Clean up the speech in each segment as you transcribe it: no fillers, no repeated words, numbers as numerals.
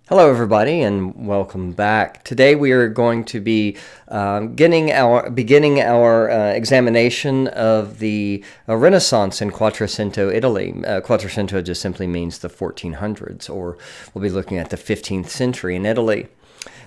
Hello, everybody, and welcome back. Today we are going to be beginning our examination of the Renaissance in Quattrocento, Italy. Quattrocento just simply means the 1400s, or we'll be looking at the 15th century in Italy.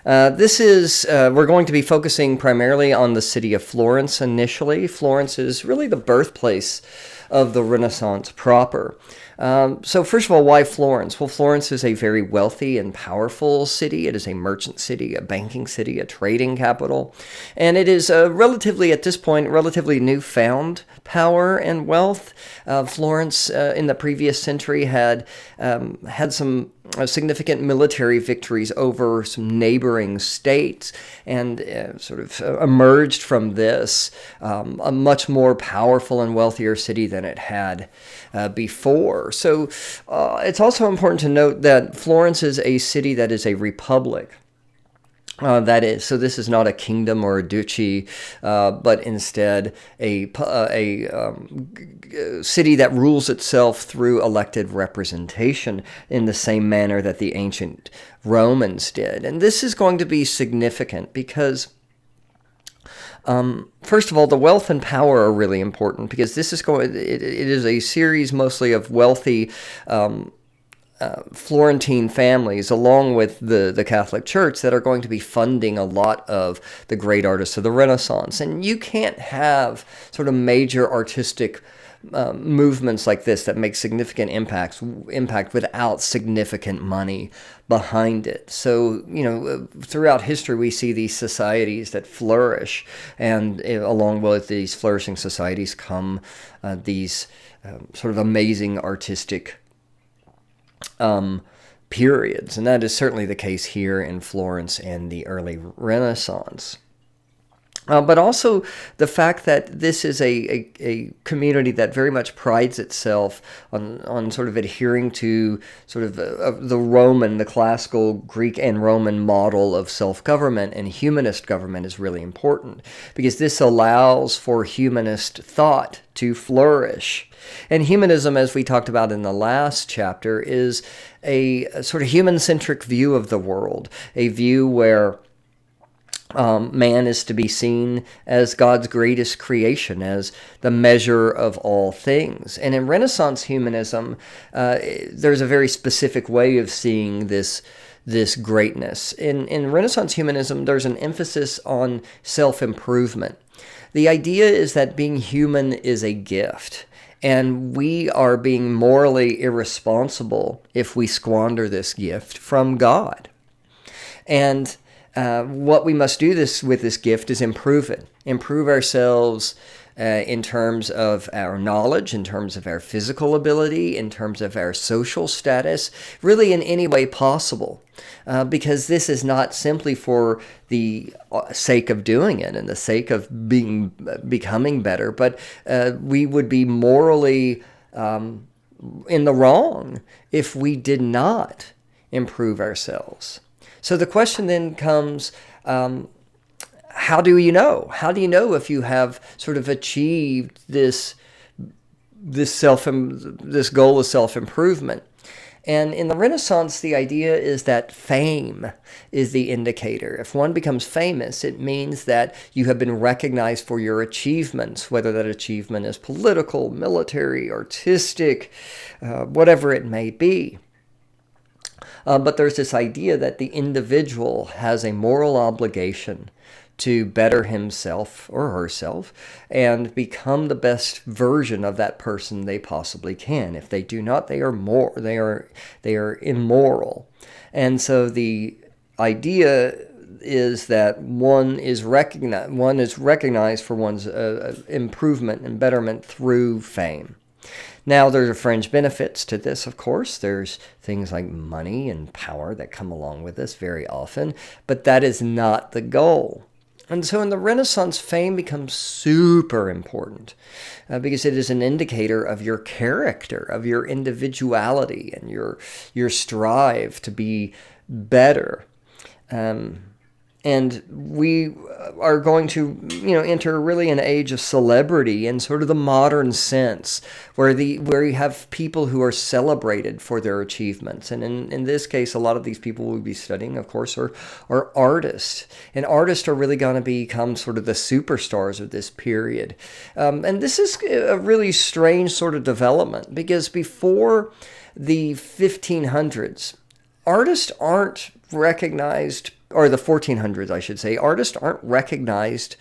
We're going to be focusing primarily on the city of Florence initially. Florence is really the birthplace of the Renaissance proper. So first of all, why Florence? Well, Florence is a very wealthy and powerful city. It is a merchant city, a banking city, a trading capital. And it is at this point, relatively newfound power and wealth. Florence in the previous century had some significant military victories over some neighboring states and emerged from this a much more powerful and wealthier city than it had before. So it's also important to note that Florence is a city that is a republic. This is not a kingdom or a duchy, but instead a city that rules itself through elected representation in the same manner that the ancient Romans did. And this is going to be significant because first of all, the wealth and power are really important because it is a series mostly of wealthy Florentine families, along with the Catholic Church, that are going to be funding a lot of the great artists of the Renaissance. And you can't have sort of major artistic movements like this that make significant impact without significant money behind it. So, throughout history, we see these societies that flourish, and along with these flourishing societies come these sort of amazing artistic periods, and that is certainly the case here in Florence and the early Renaissance. But also the fact that this is a community that very much prides itself on sort of adhering to sort of the classical Greek and Roman model of self-government and humanist government is really important because this allows for humanist thought to flourish. And humanism, as we talked about in the last chapter, is a sort of human-centric view of the world, a view where man is to be seen as God's greatest creation, as the measure of all things. And in Renaissance humanism, there's a very specific way of seeing this greatness. In Renaissance humanism, there's an emphasis on self-improvement. The idea is that being human is a gift, and we are being morally irresponsible if we squander this gift from God. And what we must do with this gift is improve ourselves in terms of our knowledge, in terms of our physical ability, in terms of our social status, really in any way possible. Because this is not simply for the sake of doing it and the sake of becoming better, but we would be morally in the wrong if we did not improve ourselves. So the question then comes, how do you know? How do you know if you have sort of achieved this goal of self-improvement? And in the Renaissance, the idea is that fame is the indicator. If one becomes famous, it means that you have been recognized for your achievements, whether that achievement is political, military, artistic, whatever it may be. But there's this idea that the individual has a moral obligation to better himself or herself and become the best version of that person they possibly can. If they do not, they are immoral. And so the idea is that one is recognized for one's improvement and betterment through fame. Now, there's fringe benefits to this, of course. There's things like money and power that come along with this very often, but that is not the goal. And so in the Renaissance, fame becomes super important because it is an indicator of your character, of your individuality, and your strive to be better. And we are going to, enter really an age of celebrity in sort of the modern sense, where you have people who are celebrated for their achievements. And in this case, a lot of these people we'll be studying, of course, are artists. And artists are really going to become sort of the superstars of this period. And this is a really strange sort of development, because before the 1500s, artists aren't recognized, or the 1400s, I should say, artists aren't recognized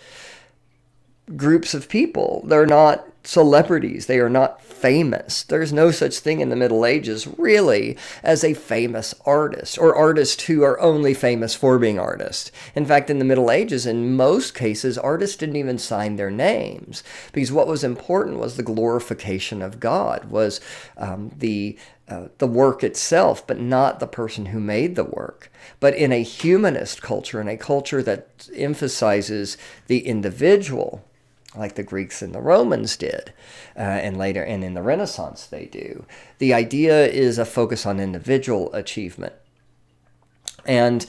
groups of people. They're not celebrities. They are not famous. There's no such thing in the Middle Ages, really, as a famous artist, or artists who are only famous for being artists. In fact, in the Middle Ages, in most cases, artists didn't even sign their names, because what was important was the glorification of God, was the work itself, but not the person who made the work. But in a humanist culture, in a culture that emphasizes the individual, like the Greeks and the Romans did, and later, and in the Renaissance they do, the idea is a focus on individual achievement. And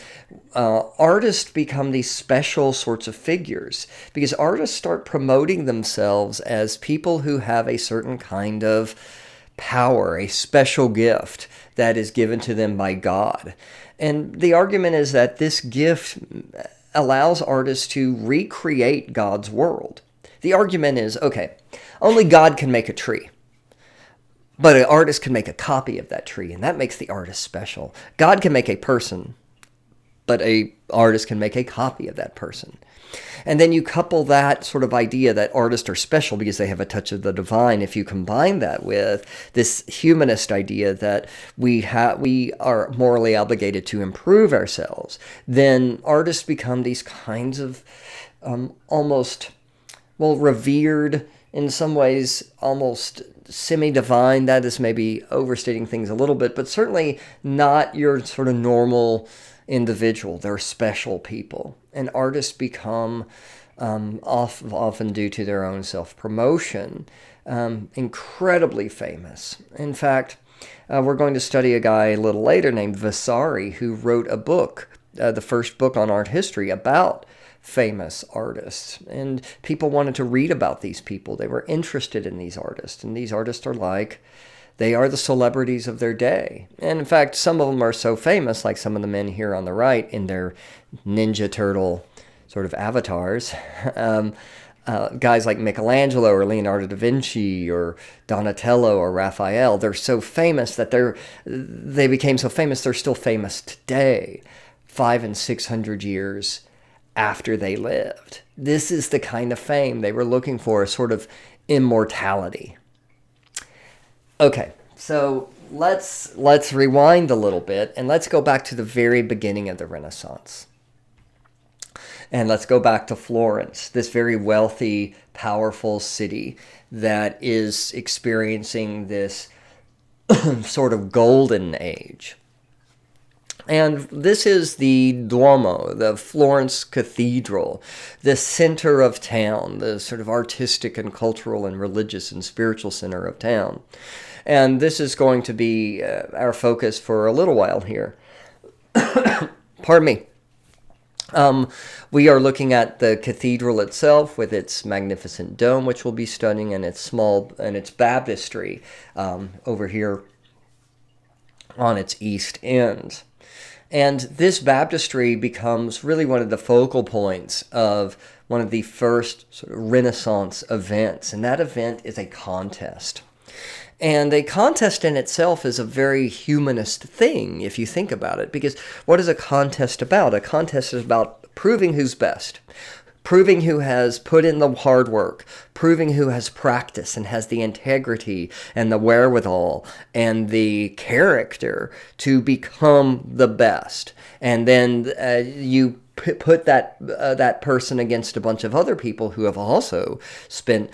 artists become these special sorts of figures, because artists start promoting themselves as people who have a certain kind of power, a special gift that is given to them by God. And the argument is that this gift allows artists to recreate God's world. The argument is, okay, only God can make a tree, but an artist can make a copy of that tree, and that makes the artist special. God can make a person, but an artist can make a copy of that person. And then you couple that sort of idea that artists are special because they have a touch of the divine. If you combine that with this humanist idea that we are morally obligated to improve ourselves, then artists become these kinds of almost, revered, in some ways almost semi-divine. That is maybe overstating things a little bit, but certainly not your sort of normal individual. They're special people. And artists become, often due to their own self-promotion, incredibly famous. In fact, we're going to study a guy a little later named Vasari, who wrote a book, the first book on art history, about famous artists. And people wanted to read about these people. They were interested in these artists. And these artists they are the celebrities of their day. And in fact, some of them are so famous, like some of the men here on the right in their Ninja Turtle sort of avatars. Guys like Michelangelo or Leonardo da Vinci or Donatello or Raphael, they're so famous that they became so famous they're still famous today, 500 and 600 years after they lived. This is the kind of fame they were looking for, a sort of immortality. Okay, so let's rewind a little bit, and let's go back to the very beginning of the Renaissance. And let's go back to Florence, this very wealthy, powerful city that is experiencing this sort of golden age. And this is the Duomo, the Florence Cathedral, the center of town, the sort of artistic and cultural and religious and spiritual center of town. And this is going to be our focus for a little while here. Pardon me. We are looking at the cathedral itself with its magnificent dome, which we'll be studying, and its baptistry over here on its east end. And this baptistry becomes really one of the focal points of one of the first sort of Renaissance events, and that event is a contest. And a contest in itself is a very humanist thing, if you think about it, because what is a contest about? A contest is about proving who's best, proving who has put in the hard work, proving who has practice and has the integrity and the wherewithal and the character to become the best. And then you put that person against a bunch of other people who have also spent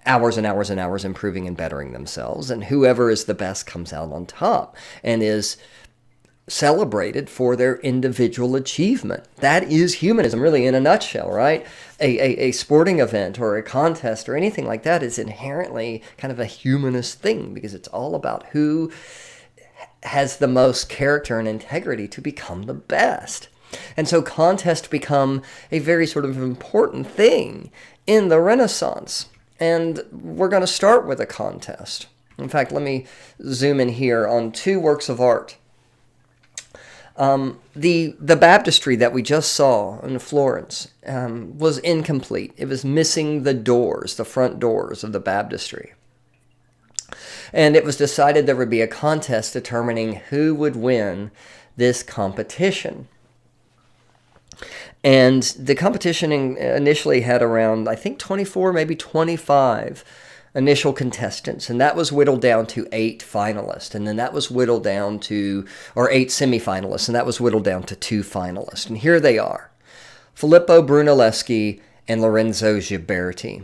hours and hours and hours improving and bettering themselves, and whoever is the best comes out on top and is celebrated for their individual achievement. That is humanism, really, in a nutshell, right? A sporting event or a contest or anything like that is inherently kind of a humanist thing, because it's all about who has the most character and integrity to become the best. And so contests become a very sort of important thing in the Renaissance. And we're going to start with a contest. In fact, let me zoom in here on two works of art. The Baptistery that we just saw in Florence was incomplete. It was missing the doors, the front doors of the Baptistery. And it was decided there would be a contest determining who would win this competition. And the competition initially had around, I think, 24, maybe 25 initial contestants. And that was whittled down to 8 finalists. And then that was whittled down to, or 8 semifinalists. And that was whittled down to 2 finalists. And here they are: Filippo Brunelleschi and Lorenzo Ghiberti.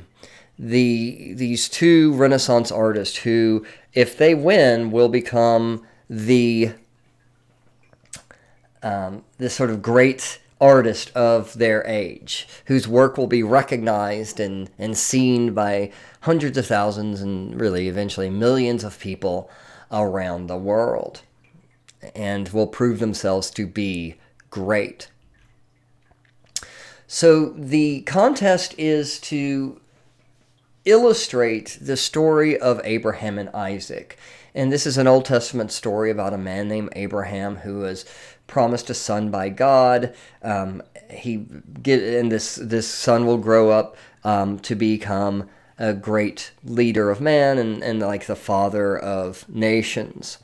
These two Renaissance artists who, if they win, will become the sort of great artist of their age, whose work will be recognized and seen by hundreds of thousands and really eventually millions of people around the world, and will prove themselves to be great. So the contest is to illustrate the story of Abraham and Isaac. And this is an Old Testament story about a man named Abraham who was promised a son by God. This son will grow up to become a great leader of man and like the father of nations.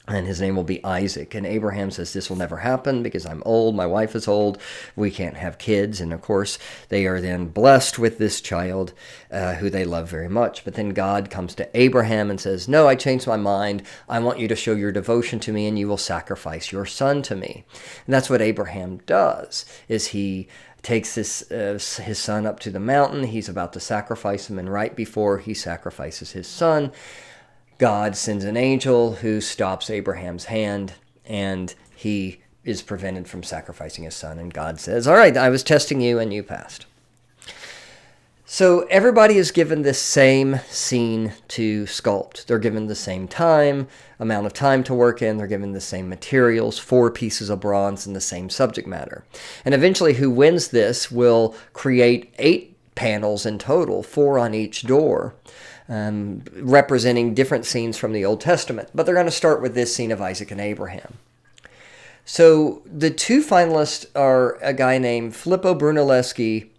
And his name will be Isaac. And Abraham says, this will never happen because I'm old, my wife is old, we can't have kids. And of course, they are then blessed with this child who they love very much. But then God comes to Abraham and says, no, I changed my mind. I want you to show your devotion to me and you will sacrifice your son to me. And that's what Abraham does, is he takes his son up to the mountain. He's about to sacrifice him. And right before he sacrifices his son, God sends an angel who stops Abraham's hand, and he is prevented from sacrificing his son. And God says, all right, I was testing you, and you passed. So everybody is given this same scene to sculpt. They're given the same amount of time to work in. They're given the same materials, 4 pieces of bronze, and the same subject matter. And eventually, who wins this will create 8 panels in total, 4 on each door, representing different scenes from the Old Testament. But they're going to start with this scene of Isaac and Abraham. So the 2 finalists are a guy named Filippo Brunelleschi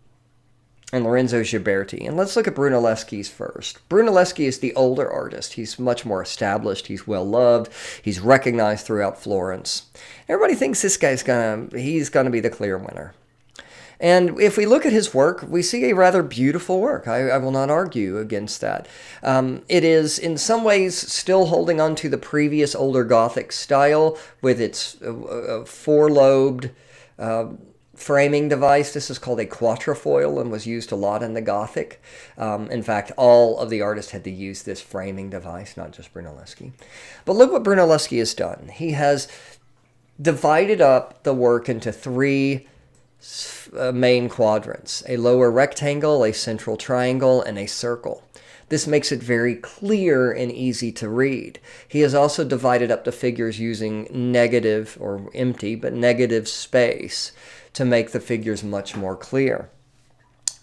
and Lorenzo Ghiberti. And let's look at Brunelleschi's first. Brunelleschi is the older artist. He's much more established. He's well loved. He's recognized throughout Florence. Everybody thinks this guy's he's gonna be the clear winner. And if we look at his work, we see a rather beautiful work. I will not argue against that. It is, in some ways, still holding on to the previous older Gothic style with its 4-lobed framing device. This is called a quatrefoil and was used a lot in the Gothic. In fact, all of the artists had to use this framing device, not just Brunelleschi. But look what Brunelleschi has done. He has divided up the work into 3 main quadrants: a lower rectangle, a central triangle, and a circle. This makes it very clear and easy to read. He has also divided up the figures using negative, or empty, but negative space to make the figures much more clear.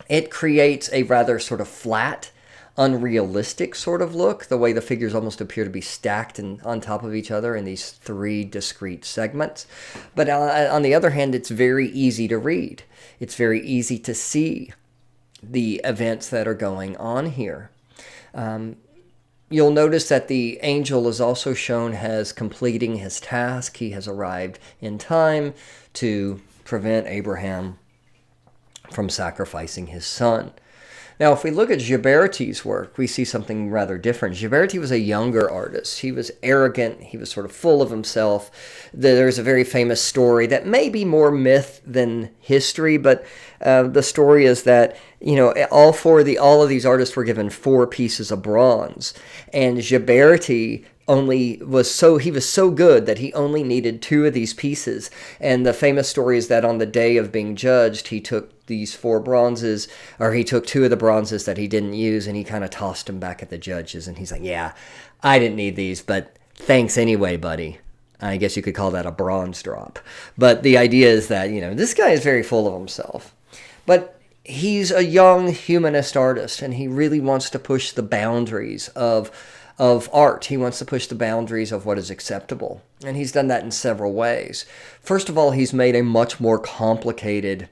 It creates a rather sort of flat, unrealistic sort of look, the way the figures almost appear to be stacked on top of each other in these 3 discrete segments. But on the other hand, it's very easy to read. It's very easy to see the events that are going on here. You'll notice that the angel is also shown as completing his task. He has arrived in time to prevent Abraham from sacrificing his son. Now, if we look at Ghiberti's work, we see something rather different. Ghiberti was a younger artist. He was arrogant. He was sort of full of himself. There's a very famous story that may be more myth than history, but the story is that, all of these artists were given 4 pieces of bronze, and Ghiberti he was so good that he only needed 2 of these pieces. And the famous story is that on the day of being judged, he took these 4 bronzes, or he took 2 of the bronzes that he didn't use, and he kind of tossed them back at the judges. And he's like, yeah, I didn't need these, but thanks anyway, buddy. I guess you could call that a bronze drop. But the idea is that, this guy is very full of himself. But he's a young humanist artist, and he really wants to push the boundaries of art. He wants to push the boundaries of what is acceptable. And he's done that in several ways. First of all, he's made a much more complicated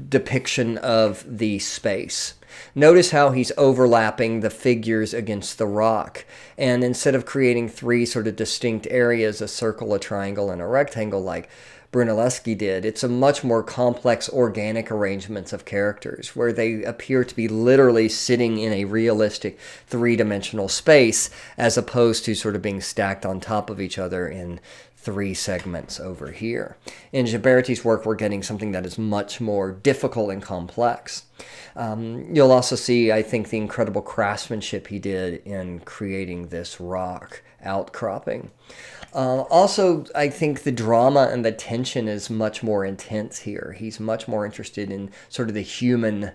depiction of the space. Notice how he's overlapping the figures against the rock. And instead of creating three sort of distinct areas, a circle, a triangle, and a rectangle like Brunelleschi did, it's a much more complex organic arrangements of characters where they appear to be literally sitting in a realistic three-dimensional space as opposed to sort of being stacked on top of each other in three segments over here. In Ghiberti's work, we're getting something that is much more difficult and complex. You'll also see, I think, the incredible craftsmanship he did in creating this rock outcropping. Also, I think the drama and the tension is much more intense here. He's much more interested in sort of the human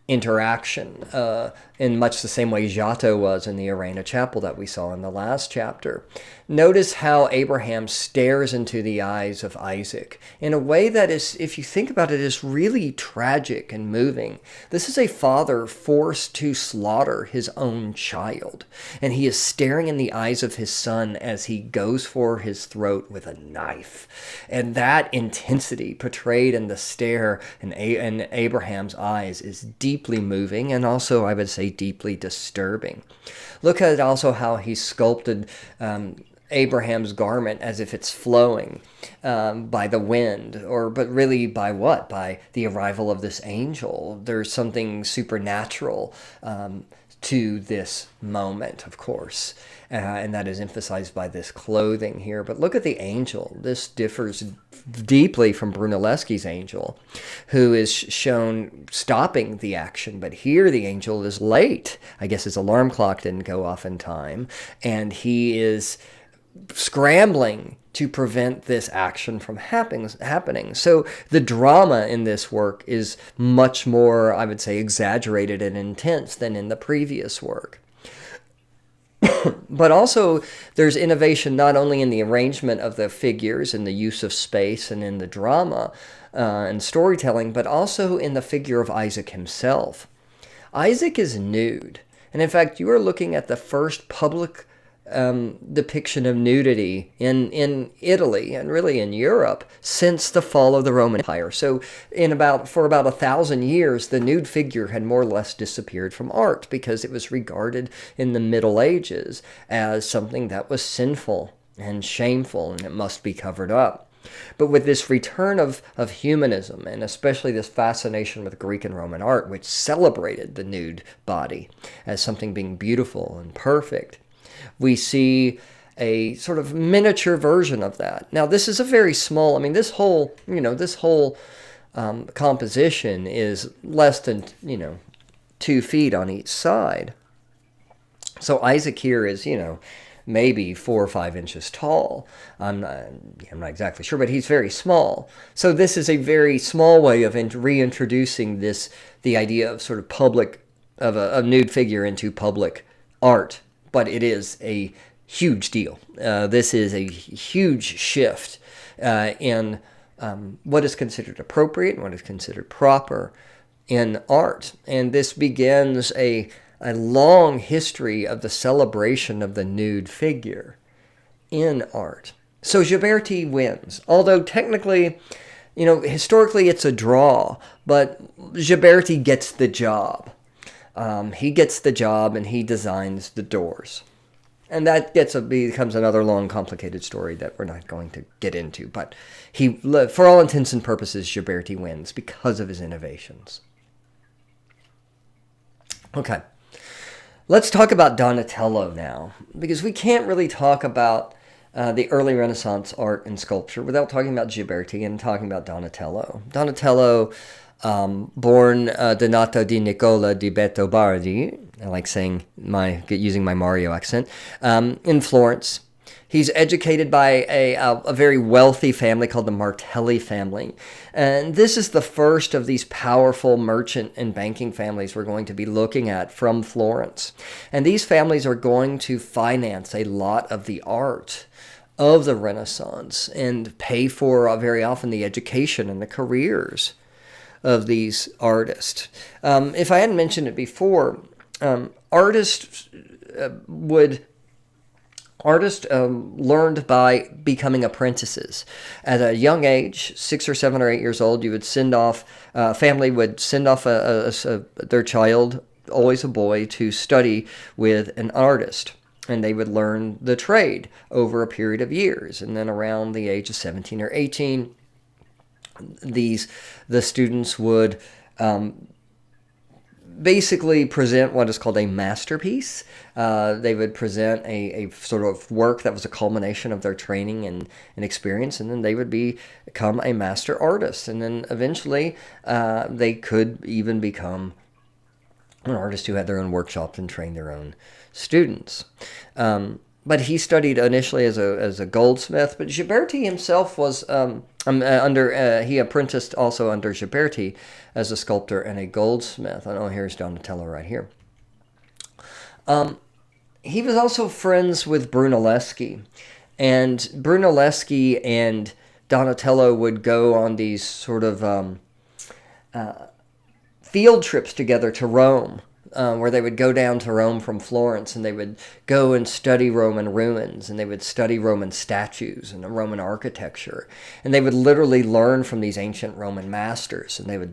interaction in much the same way Giotto was in the Arena Chapel that we saw in the last chapter. Notice how Abraham stares into the eyes of Isaac in a way that is, if you think about it, is really tragic and moving. This is a father forced to slaughter his own child, and he is staring in the eyes of his son as he goes for his throat with a knife. And that intensity portrayed in the stare in Abraham's eyes is deeply moving and also, I would say, deeply disturbing. Look at also how he sculpted Abraham's garment as if it's flowing by the wind, but really by what? By the arrival of this angel. There's something supernatural to this moment, of course, and that is emphasized by this clothing here. But look at the angel. This differs deeply from Brunelleschi's angel, who is shown stopping the action. But here the angel is late. I guess his alarm clock didn't go off in time, and he is scrambling to prevent this action from happening. So the drama in this work is much more, I would say, exaggerated and intense than in the previous work. But also, there's innovation not only in the arrangement of the figures and the use of space and in the drama and storytelling, but also in the figure of Isaac himself. Isaac is nude. And in fact, you are looking at the first public depiction of nudity in Italy and really in Europe since the fall of the Roman Empire. So for about 1,000 years, the nude figure had more or less disappeared from art because it was regarded in the Middle Ages as something that was sinful and shameful and it must be covered up. But with this return of humanism, and especially this fascination with Greek and Roman art, which celebrated the nude body as something being beautiful and perfect, we see a sort of miniature version of that. Now, this is a very small, this whole composition is less than, 2 feet on each side. So Isaac here is, maybe 4 or 5 inches tall. I'm not exactly sure, but he's very small. So this is a very small way of reintroducing the idea of sort of a nude figure into public art. But it is a huge deal. This is a huge shift in what is considered appropriate and what is considered proper in art. And this begins a long history of the celebration of the nude figure in art. So Ghiberti wins. Although technically, historically it's a draw, but Ghiberti gets the job. He gets the job and he designs the doors. And that becomes another long, complicated story that we're not going to get into. But for all intents and purposes, Ghiberti wins because of his innovations. Okay, let's talk about Donatello now, because we can't really talk about the early Renaissance art and sculpture without talking about Ghiberti and talking about Donatello. Donatello, born Donato di Nicola di Beto Bardi, I like using my Mario accent, in Florence. He's educated by a very wealthy family called the Martelli family. And this is the first of these powerful merchant and banking families we're going to be looking at from Florence. And these families are going to finance a lot of the art of the Renaissance and pay for very often the education and the careers of these artists. If I hadn't mentioned it before, artists learned by becoming apprentices. At a young age, 6 or 7 or 8 years old, you would send off, family would send off their child, always a boy, to study with an artist. And they would learn the trade over a period of years. And then around the age of 17 or 18, the students would basically present what is called a masterpiece. They would present a sort of work that was a culmination of their training and experience, and then they would become a master artist. And then eventually they could even become an artist who had their own workshops and trained their own students. But he studied initially as a goldsmith, but Ghiberti himself was he apprenticed also under Ghiberti as a sculptor and a goldsmith. I know here's Donatello right here. He was also friends with Brunelleschi, and Brunelleschi and Donatello would go on these sort of field trips together to Rome, where they would go down to Rome from Florence, and they would go and study Roman ruins, and they would study Roman statues and Roman architecture, and they would literally learn from these ancient Roman masters, and they would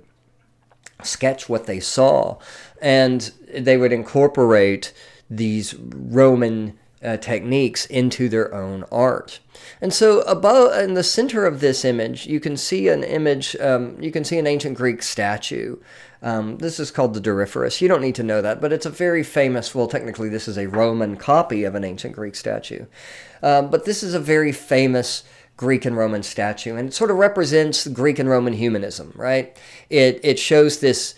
sketch what they saw, and they would incorporate these Roman techniques into their own art. And so above, in the center of this image, you can see an image, you can see an ancient Greek statue. This is called the Doryphorus. You don't need to know that, but it's a very famous, well, technically this is a Roman copy of an ancient Greek statue. But this is a very famous Greek and Roman statue, and it sort of represents Greek and Roman humanism, right? It shows this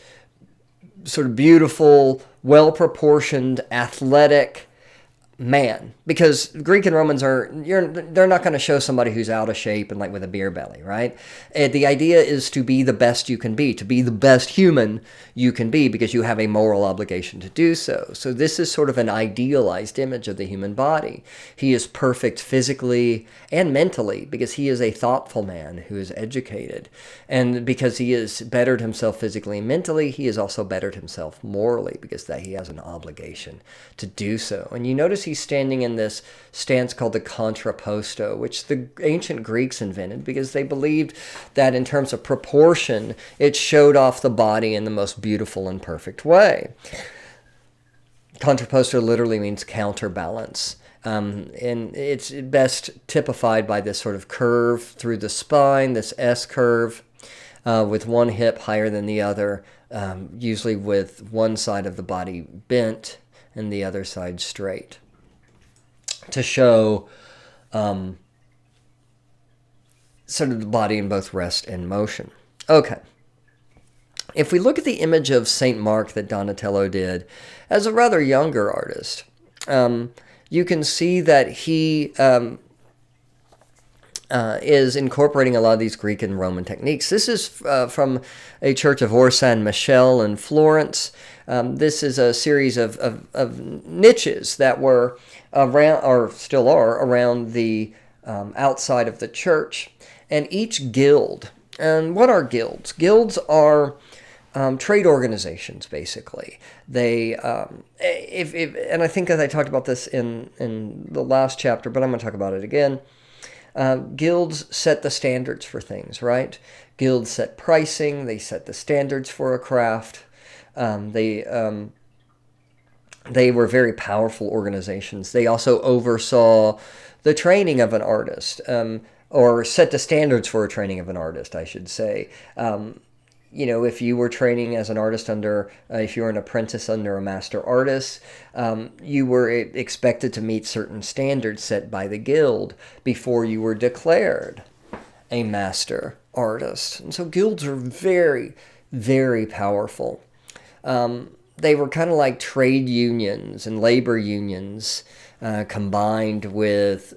sort of beautiful, well-proportioned, athletic man, because Greek and Romans they're not going to show somebody who's out of shape and like with a beer belly, right? The idea is to be the best you can be, to be the best human you can be, because you have a moral obligation to do so. So this is sort of an idealized image of the human body. He is perfect physically and mentally because he is a thoughtful man who is educated. And because he has bettered himself physically and mentally, he has also bettered himself morally because that he has an obligation to do so. And you notice he's standing in this stance called the Contrapposto, which the ancient Greeks invented because they believed that in terms of proportion, it showed off the body in the most beautiful and perfect way. Contrapposto literally means counterbalance. And it's best typified by this sort of curve through the spine, this S curve, with one hip higher than the other, usually with one side of the body bent and the other side straight, to show sort of the body in both rest and motion. Okay. If we look at the image of St. Mark that Donatello did as a rather younger artist, you can see that he is incorporating a lot of these Greek and Roman techniques. This is from a church of Or San Michele in Florence. This is a series of niches that were around, or still are, around the outside of the church. And each guild, and what are guilds? Guilds are trade organizations, basically. They, and I think that I talked about this in the last chapter, but I'm going to talk about it again. Guilds set the standards for things, right? Guilds set pricing. They set the standards for a craft. They were very powerful organizations. They also oversaw the training of an artist, or set the standards for a training of an artist, I should say. If you were training as an artist if you were an apprentice under a master artist, you were expected to meet certain standards set by the guild before you were declared a master artist. And so guilds are very, very powerful. They were kind of like trade unions and labor unions combined with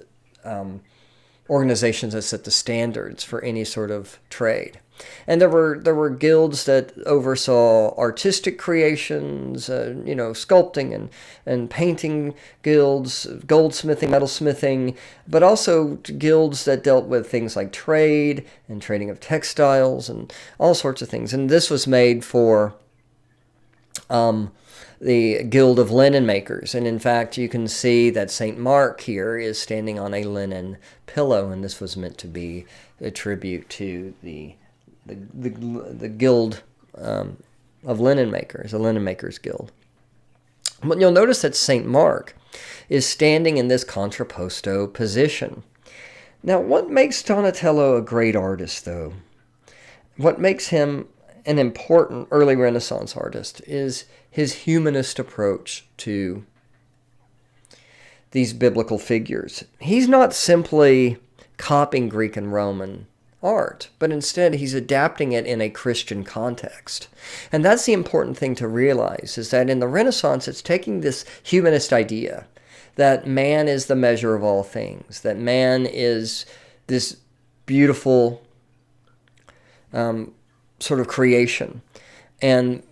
organizations that set the standards for any sort of trade. And there were guilds that oversaw artistic creations, sculpting and painting guilds, goldsmithing, metalsmithing, but also guilds that dealt with things like trade and trading of textiles and all sorts of things. And this was made for the Guild of Linen Makers. And in fact, you can see that St. Mark here is standing on a linen pillow, and this was meant to be a tribute to the Guild of Linen Makers, the Linen Makers Guild. But you'll notice that St. Mark is standing in this Contrapposto position. Now, what makes Donatello a great artist, though? What makes him an important early Renaissance artist is his humanist approach to these biblical figures. He's not simply copying Greek and Roman art, but instead he's adapting it in a Christian context. And that's the important thing to realize, is that in the Renaissance, it's taking this humanist idea that man is the measure of all things, that man is this beautiful sort of creation, and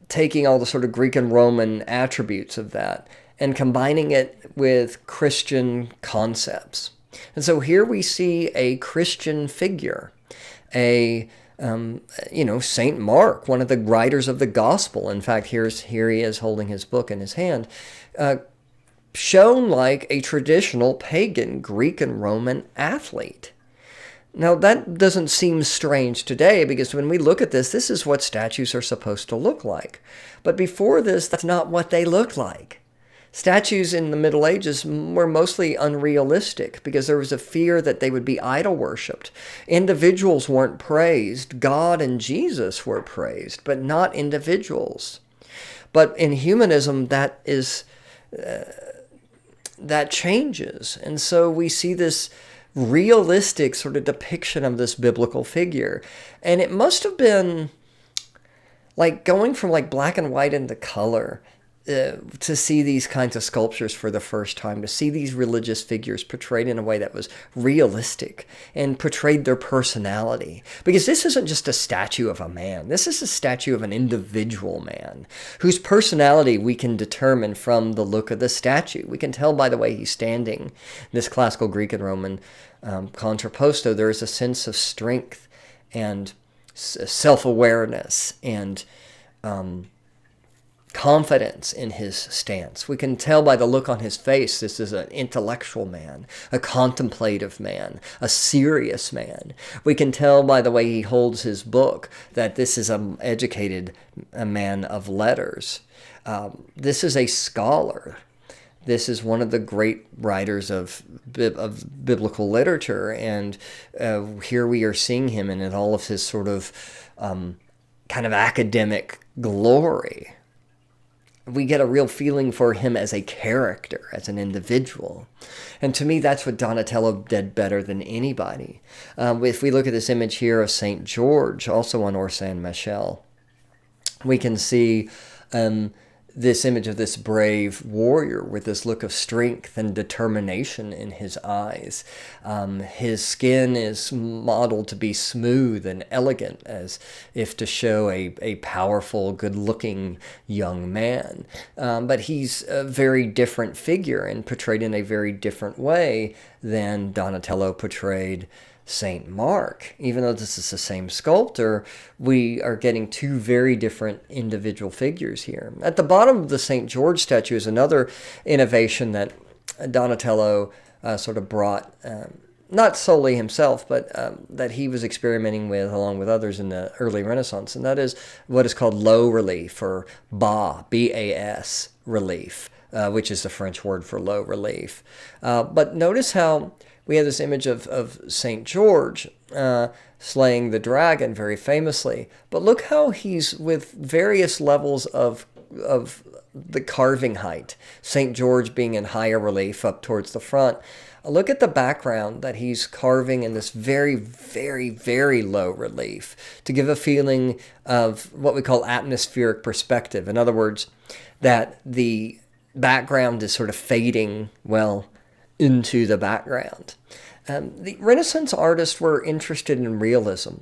taking all the sort of Greek and Roman attributes of that and combining it with Christian concepts. And so here we see a Christian figure, Saint Mark, one of the writers of the gospel. In fact, here he is holding his book in his hand, shown like a traditional pagan Greek and Roman athlete. Now, that doesn't seem strange today, because when we look at this is what statues are supposed to look like. But before this, that's not what they looked like. Statues in the Middle Ages were mostly unrealistic because there was a fear that they would be idol-worshipped. Individuals weren't praised. God and Jesus were praised, but not individuals. But in humanism, that changes. And so we see this realistic sort of depiction of this biblical figure. And it must have been like going from like black and white into color to see these kinds of sculptures for the first time, to see these religious figures portrayed in a way that was realistic and portrayed their personality. Because this isn't just a statue of a man. This is a statue of an individual man whose personality we can determine from the look of the statue. We can tell by the way he's standing. This classical Greek and Roman Contrapposto, there is a sense of strength and self-awareness and confidence in his stance. We can tell by the look on his face this is an intellectual man, a contemplative man, a serious man. We can tell by the way he holds his book that this is a man of letters. This is a scholar. This is one of the great writers of biblical literature, and here we are seeing him in all of his sort of kind of academic glory. We get a real feeling for him as a character, as an individual. And to me, that's what Donatello did better than anybody. If we look at this image here of St. George, also on Orsan Michel, we can see this image of this brave warrior with this look of strength and determination in his eyes. His skin is modeled to be smooth and elegant, as if to show a powerful, good-looking young man. But he's a very different figure and portrayed in a very different way than Donatello portrayed St. Mark. Even though this is the same sculptor, we are getting two very different individual figures here. At the bottom of the St. George statue is another innovation that Donatello sort of brought, not solely himself, but that he was experimenting with along with others in the early Renaissance, and that is what is called low relief, or bas, B-A-S, relief, which is the French word for low relief. But notice how we have this image of St. George slaying the dragon very famously. But look how he's with various levels of the carving height. St. George being in higher relief up towards the front. Look at the background that he's carving in this very, very, very low relief to give a feeling of what we call atmospheric perspective. In other words, that the background is sort of fading, well, into the background. The Renaissance artists were interested in realism.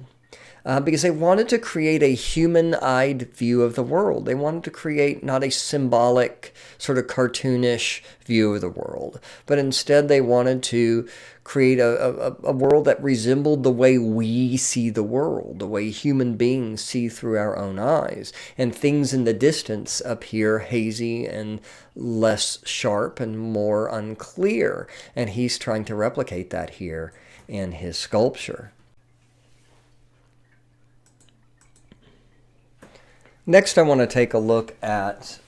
Because they wanted to create a human-eyed view of the world. They wanted to create not a symbolic, sort of cartoonish view of the world, but instead they wanted to create a world that resembled the way we see the world, the way human beings see through our own eyes. And things in the distance appear hazy and less sharp and more unclear. And he's trying to replicate that here in his sculpture. Next, I want to take a look at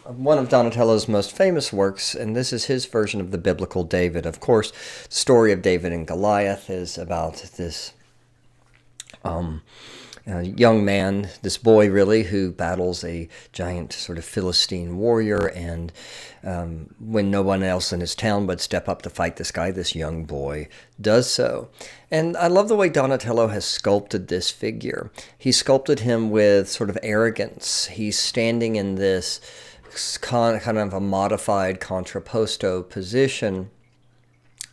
one of Donatello's most famous works, and this is his version of the biblical David. Of course, the story of David and Goliath is about this young man, this boy really, who battles a giant sort of Philistine warrior, and when no one else in his town would step up to fight this guy, this young boy does so. And I love the way Donatello has sculpted this figure. He sculpted him with sort of arrogance. He's standing in this kind of a modified Contrapposto position,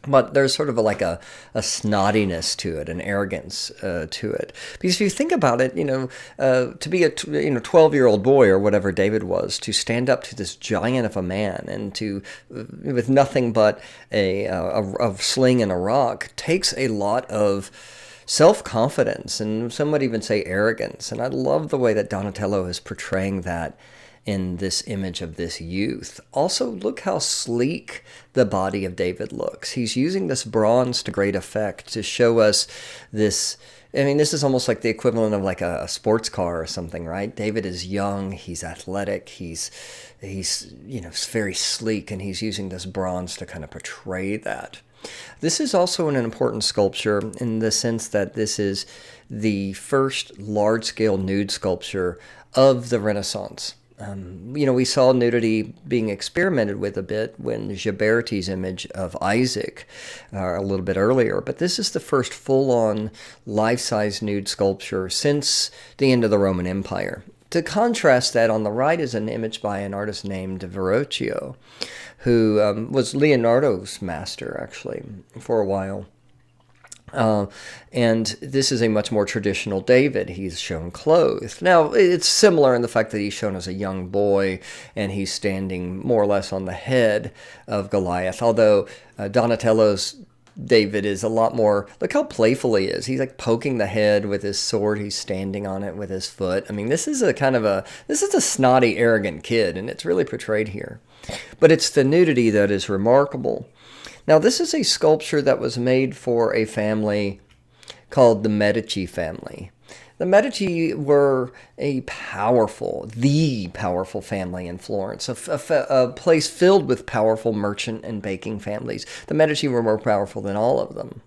but there's sort of like a snottiness to it, an arrogance to it. Because if you think about it, to be a 12-year-old boy or whatever David was, to stand up to this giant of a man and to, with nothing but a sling and a rock, takes a lot of self-confidence, and some would even say arrogance. And I love the way that Donatello is portraying that in this image of this youth. Also, look how sleek the body of David looks. He's using this bronze to great effect to show us this. I mean, this is almost like the equivalent of like a sports car or something, right? David is young, he's athletic, he's very sleek, and he's using this bronze to kind of portray that. This is also an important sculpture in the sense that this is the first large-scale nude sculpture of the Renaissance. We saw nudity being experimented with a bit when Ghiberti's image of Isaac a little bit earlier, but this is the first full-on life-size nude sculpture since the end of the Roman Empire. To contrast that, on the right is an image by an artist named Verrocchio, who was Leonardo's master, actually, for a while. And this is a much more traditional David. He's shown clothed. Now, it's similar in the fact that he's shown as a young boy, and he's standing more or less on the head of Goliath, although Donatello's David is a lot more, look how playful he is. He's like poking the head with his sword. He's standing on it with his foot. I mean, this is a snotty, arrogant kid, and it's really portrayed here. But it's the nudity that is remarkable. Now, this is a sculpture that was made for a family called the Medici family. The Medici were the powerful family in Florence, a place filled with powerful merchant and banking families. The Medici were more powerful than all of them.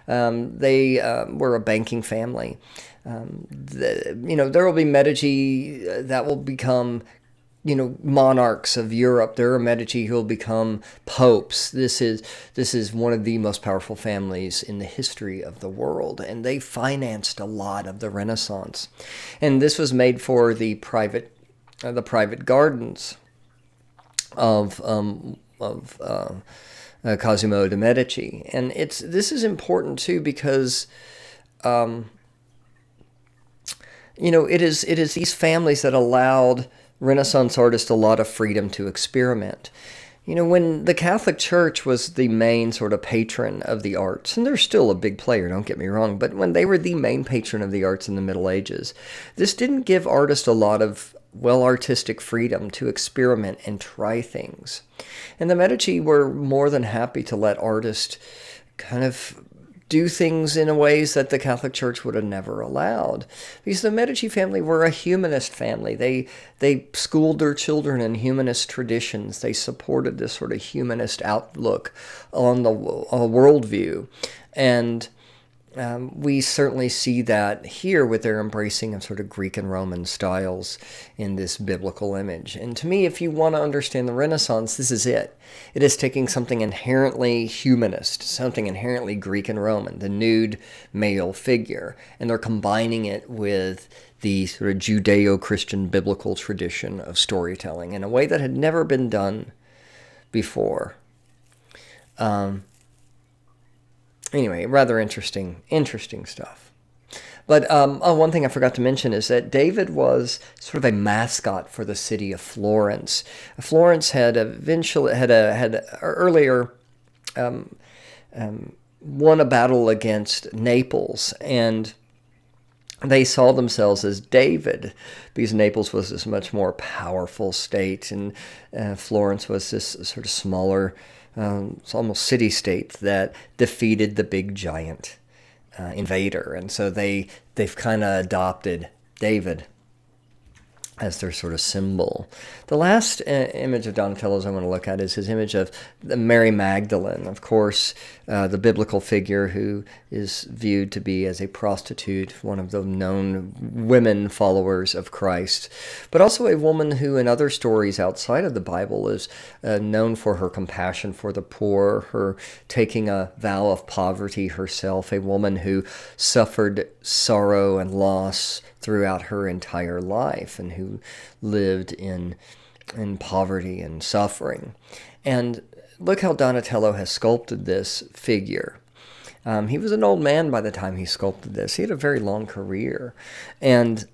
They were a banking family. There will be Medici that will become monarchs of Europe. There are Medici who will become popes. This is one of the most powerful families in the history of the world, and they financed a lot of the Renaissance. And this was made for the private gardens of Cosimo de' Medici. And this is important too because it is these families that allowed Renaissance artists a lot of freedom to experiment. When the Catholic Church was the main sort of patron of the arts, and they're still a big player, don't get me wrong, but when they were the main patron of the arts in the Middle Ages, this didn't give artists a lot of, artistic freedom to experiment and try things. And the Medici were more than happy to let artists kind of do things in ways that the Catholic Church would have never allowed. Because the Medici family were a humanist family. They schooled their children in humanist traditions. They supported this sort of humanist outlook on the worldview. And we certainly see that here with their embracing of sort of Greek and Roman styles in this biblical image. And to me, if you want to understand the Renaissance, this is it. It is taking something inherently humanist, something inherently Greek and Roman, the nude male figure, and they're combining it with the sort of Judeo-Christian biblical tradition of storytelling in a way that had never been done before. Anyway, rather interesting stuff. But one thing I forgot to mention is that David was sort of a mascot for the city of Florence. Florence had earlier won a battle against Naples, and they saw themselves as David, because Naples was this much more powerful state, and Florence was this sort of smaller, almost city-state that defeated the big giant invader. And so they've kind of adopted David as their sort of symbol. The last image of Donatello's I want to look at is his image of Mary Magdalene, of course, the biblical figure who is viewed to be as a prostitute, one of the known women followers of Christ, but also a woman who in other stories outside of the Bible is known for her compassion for the poor, her taking a vow of poverty herself, a woman who suffered sorrow and loss throughout her entire life and who lived in poverty and suffering. And look how Donatello has sculpted this figure. He was an old man by the time he sculpted this. He had a very long career. And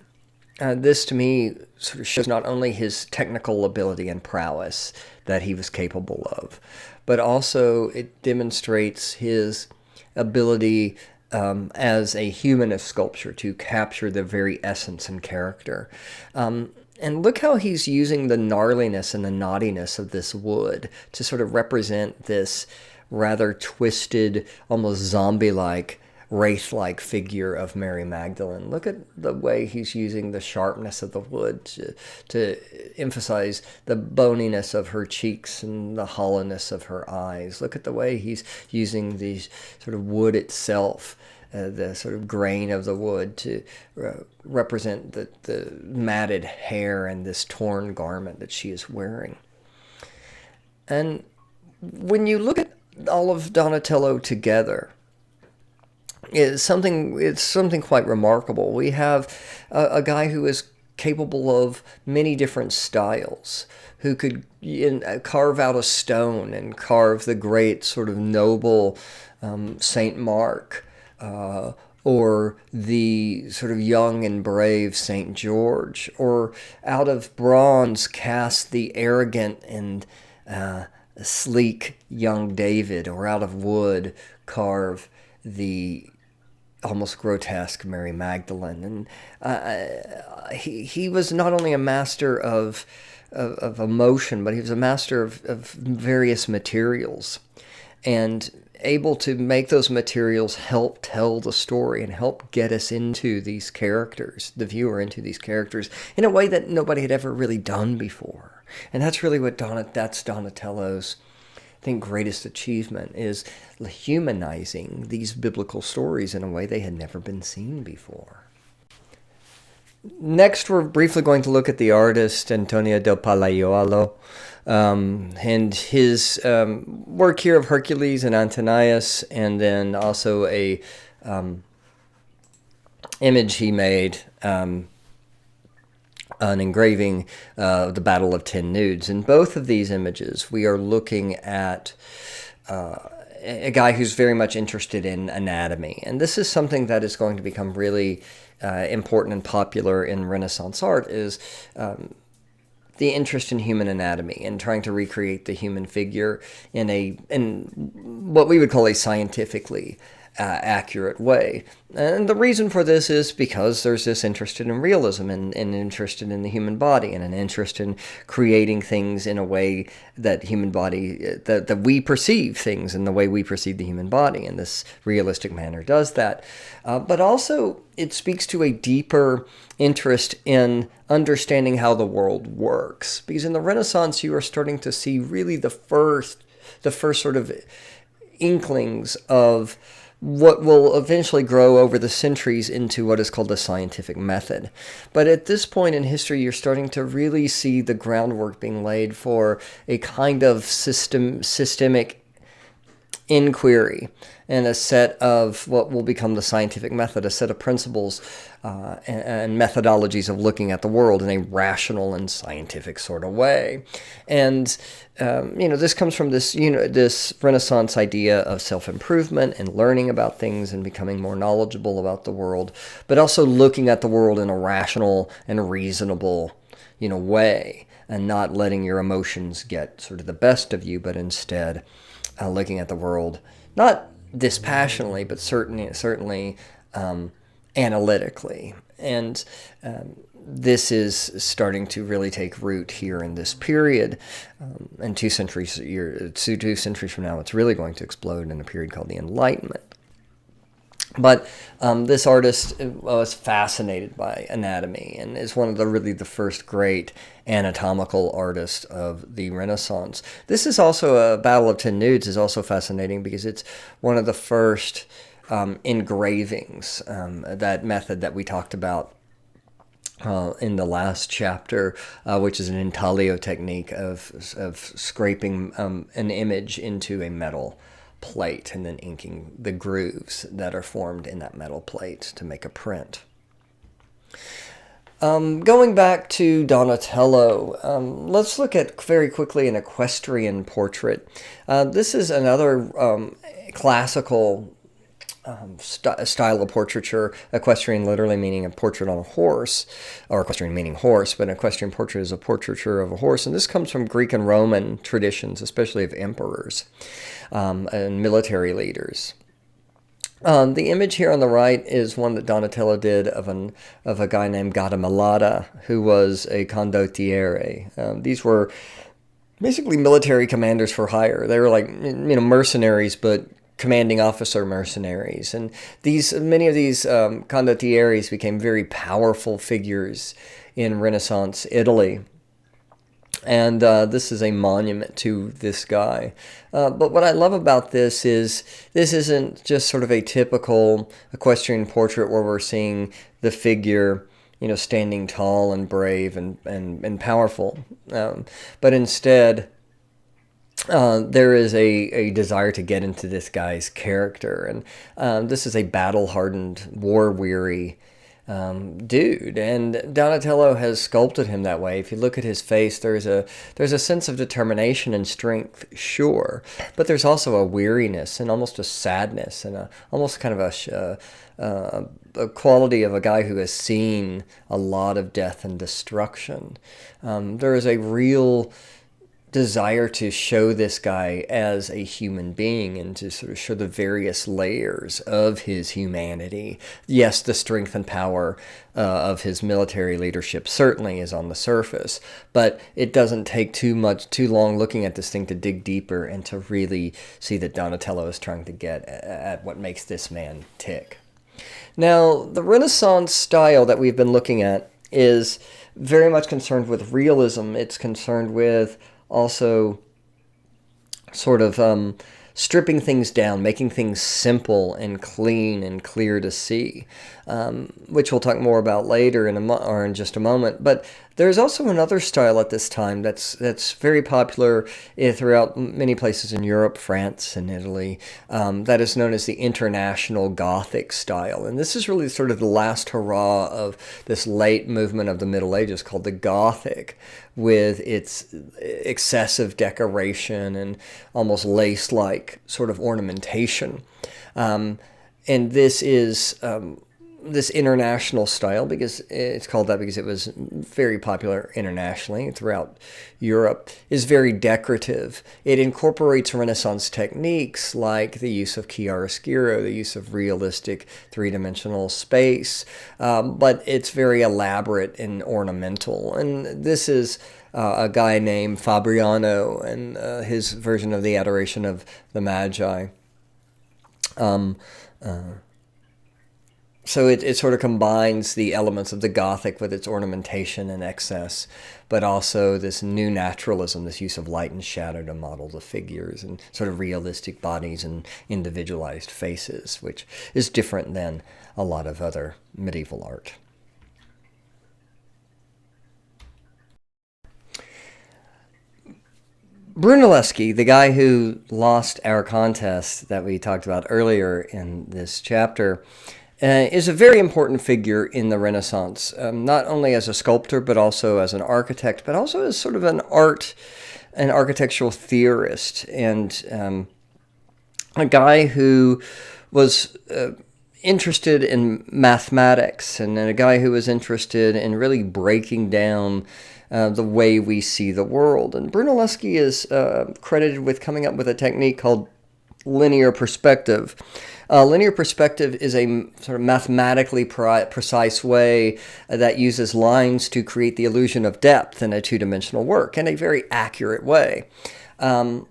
this, to me, sort of shows not only his technical ability and prowess that he was capable of, but also it demonstrates his ability as a humanist sculpture to capture the very essence and character. And look how he's using the gnarliness and the knottiness of this wood to sort of represent this rather twisted, almost zombie-like, wraith-like figure of Mary Magdalene. Look at the way he's using the sharpness of the wood to emphasize the boniness of her cheeks and the hollowness of her eyes. Look at the way he's using these sort of wood itself, the sort of grain of the wood to represent the matted hair and this torn garment that she is wearing. And when you look at all of Donatello together, it's something quite remarkable. We have a guy who is capable of many different styles, who could carve out a stone and carve the great sort of noble Saint Mark, or the sort of young and brave Saint George, or out of bronze cast the arrogant and sleek young David, or out of wood carve the almost grotesque Mary Magdalene. And he was not only a master of emotion, but he was a master of various materials, and able to make those materials help tell the story and help get us into these characters, the viewer into these characters, in a way that nobody had ever really done before. And that's really what that's Donatello's, I think, greatest achievement, is humanizing these biblical stories in a way they had never been seen before. Next, we're briefly going to look at the artist Antonio del Palaiolo, and his work here of Hercules and Antonius, and then also a image he made, an engraving of the Battle of 10 Nudes. In both of these images, we are looking at a guy who's very much interested in anatomy. And this is something that is going to become really important and popular in Renaissance art, is the interest in human anatomy and trying to recreate the human figure in what we would call a scientifically accurate way. And the reason for this is because there's this interest in realism and interest in the human body, and an interest in creating things in a way that human body, that we perceive things in the way we perceive the human body, and this realistic manner does that. But also it speaks to a deeper interest in understanding how the world works, because in the Renaissance you are starting to see really the first sort of inklings of what will eventually grow over the centuries into what is called the scientific method. But at this point in history, you're starting to really see the groundwork being laid for a kind of systemic inquiry and a set of what will become the scientific method, a set of principles and methodologies of looking at the world in a rational and scientific sort of way. And this comes from this this Renaissance idea of self-improvement and learning about things and becoming more knowledgeable about the world, but also looking at the world in a rational and reasonable way, and not letting your emotions get sort of the best of you, but instead looking at the world not dispassionately, but certainly analytically. And this is starting to really take root here in this period. And 2 centuries from now, it's really going to explode in a period called the Enlightenment. But this artist was fascinated by anatomy and is one of the first great anatomical artists of the Renaissance. This is also a Battle of 10 Nudes is also fascinating because it's one of the first engravings, that method that we talked about in the last chapter, which is an intaglio technique of scraping an image into a metal plate and then inking the grooves that are formed in that metal plate to make a print. Going back to Donatello, let's look at very quickly an equestrian portrait. This is another classical style of portraiture. Equestrian literally meaning a portrait on a horse, or equestrian meaning horse, but an equestrian portrait is a portraiture of a horse. And this comes from Greek and Roman traditions, especially of emperors and military leaders. The image here on the right is one that Donatello did of a guy named Gattamelata, who was a Condottiere. These were basically military commanders for hire. They were like mercenaries, but commanding officer mercenaries. And many of these Condottieres became very powerful figures in Renaissance Italy. And this is a monument to this guy. But what I love about this is this isn't just sort of a typical equestrian portrait where we're seeing the figure, standing tall and brave and powerful. But instead, there is a desire to get into this guy's character. And this is a battle-hardened, war-weary dude, and Donatello has sculpted him that way. If you look at his face, there's a sense of determination and strength, sure, but there's also a weariness and almost a sadness and almost kind of a quality of a guy who has seen a lot of death and destruction. There is a real desire to show this guy as a human being and to sort of show the various layers of his humanity. Yes, the strength and power of his military leadership certainly is on the surface, but it doesn't take too long looking at this thing to dig deeper and to really see that Donatello is trying to get at what makes this man tick. Now, the Renaissance style that we've been looking at is very much concerned with realism. It's concerned with also sort of stripping things down, making things simple and clean and clear to see, which we'll talk more about later in just a moment. But there's also another style at this time that's very popular throughout many places in Europe, France, and Italy, that is known as the International Gothic style. And this is really sort of the last hurrah of this late movement of the Middle Ages called the Gothic, with its excessive decoration and almost lace-like sort of ornamentation. And this is this international style, because it's called that because it was very popular internationally throughout Europe, is very decorative. It incorporates Renaissance techniques like the use of chiaroscuro, the use of realistic three-dimensional space, but it's very elaborate and ornamental. And this is a guy named Fabriano and his version of the Adoration of the Magi. So it sort of combines the elements of the Gothic with its ornamentation and excess, but also this new naturalism, this use of light and shadow to model the figures and sort of realistic bodies and individualized faces, which is different than a lot of other medieval art. Brunelleschi, the guy who lost our contest that we talked about earlier in this chapter, is a very important figure in the Renaissance, not only as a sculptor, but also as an architect, but also as sort of an architectural theorist, and a guy who was interested in mathematics, and a guy who was interested in really breaking down the way we see the world. And Brunelleschi is credited with coming up with a technique called linear perspective. Linear perspective is a sort of mathematically precise way that uses lines to create the illusion of depth in a two-dimensional work in a very accurate way. But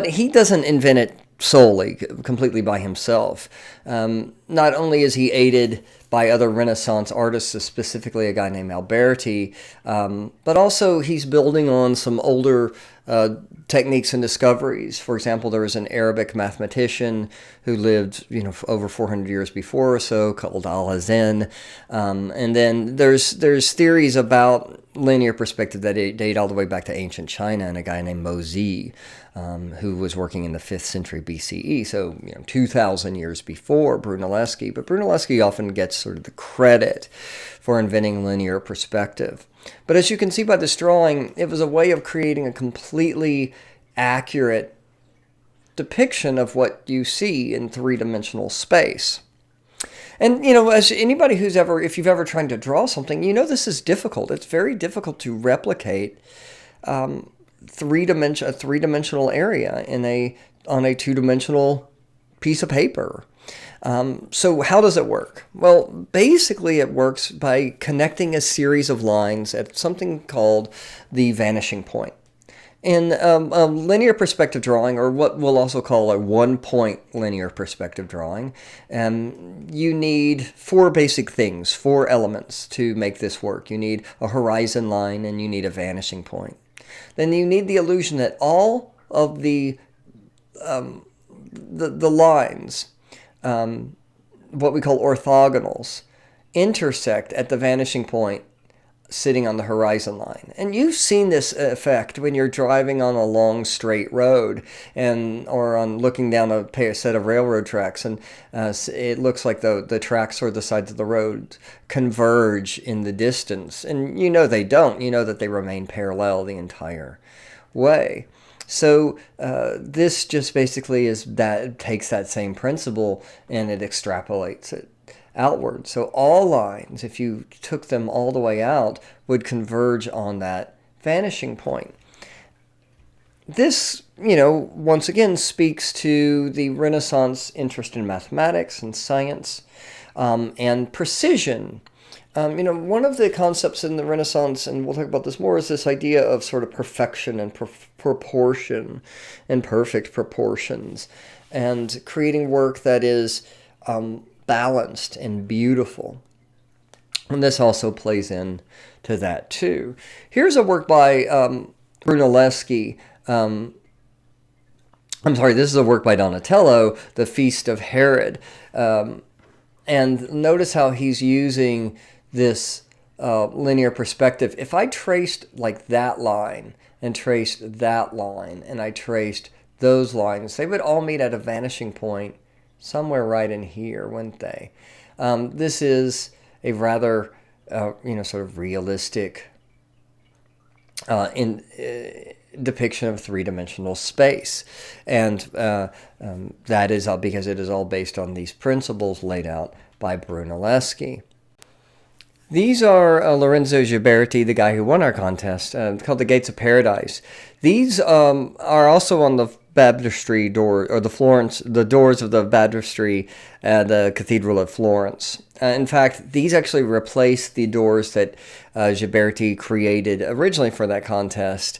he doesn't invent it solely, completely by himself. Not only is he aided by other Renaissance artists, specifically a guy named Alberti, but also he's building on some older techniques and discoveries. For example, there was an Arabic mathematician who lived, over 400 years before or so, called Al-Hazen. And then there's theories about linear perspective that date all the way back to ancient China, and a guy named Mozi, who was working in the 5th century BCE, so 2,000 years before Brunelleschi. But Brunelleschi often gets sort of the credit for inventing linear perspective. But as you can see by this drawing, it was a way of creating a completely accurate depiction of what you see in three-dimensional space. And, as anybody if you've ever tried to draw something, this is difficult. It's very difficult to replicate a three-dimensional area on a two-dimensional piece of paper. So how does it work? Well, basically it works by connecting a series of lines at something called the vanishing point. In a linear perspective drawing, or what we'll also call a one-point linear perspective drawing, you need 4 basic things, 4 elements to make this work. You need a horizon line, and you need a vanishing point. Then you need the illusion that all of the lines, what we call orthogonals, intersect at the vanishing point sitting on the horizon line. And you've seen this effect when you're driving on a long straight road or on looking down a set of railroad tracks, and it looks like the tracks or the sides of the road converge in the distance. And they don't. That they remain parallel the entire way. So this just basically takes that same principle and it extrapolates it outward. So all lines, if you took them all the way out, would converge on that vanishing point. This, once again speaks to the Renaissance interest in mathematics and science and precision. One of the concepts in the Renaissance, and we'll talk about this more, is this idea of sort of perfection and proportion and perfect proportions, and creating work that is balanced and beautiful. And this also plays in to that too. Here's a work by Brunelleschi. This is a work by Donatello, The Feast of Herod. And notice how he's using this linear perspective. If I traced like that line and traced that line and I traced those lines, they would all meet at a vanishing point somewhere right in here, wouldn't they? This is a rather, sort of realistic depiction of three-dimensional space. And that is because it is all based on these principles laid out by Brunelleschi. These are Lorenzo Ghiberti, the guy who won our contest, called the Gates of Paradise. These are also on the baptistry door, or the doors of the baptistry at the Cathedral of Florence. In fact, these actually replace the doors that Ghiberti created originally for that contest